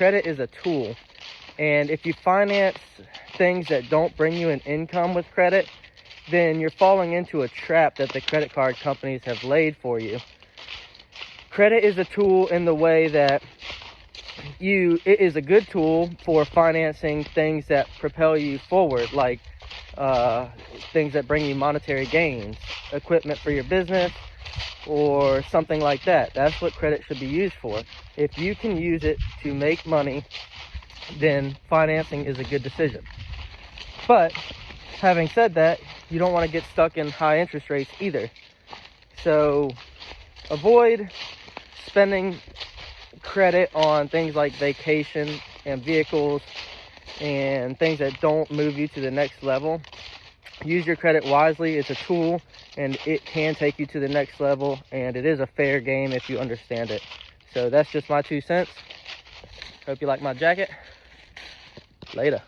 Credit is a tool, and if you finance things that don't bring you an income with credit, then you're falling into a trap that the credit card companies have laid for you. Credit is a tool in the way that it is a good tool for financing things that propel you forward, like things that bring you monetary gains, equipment for your business, or something like that. That's what credit should be used for. If you can use it to make money, then financing is a good decision. But having said that, you don't want to get stuck in high interest rates either. So avoid spending credit on things like vacation and vehicles and things that don't move you to the next level. Use your credit wisely. It's a tool, and it can take you to the next level, and it is a fair game if you understand it. So that's just my 2 cents. Hope you like my jacket. Later.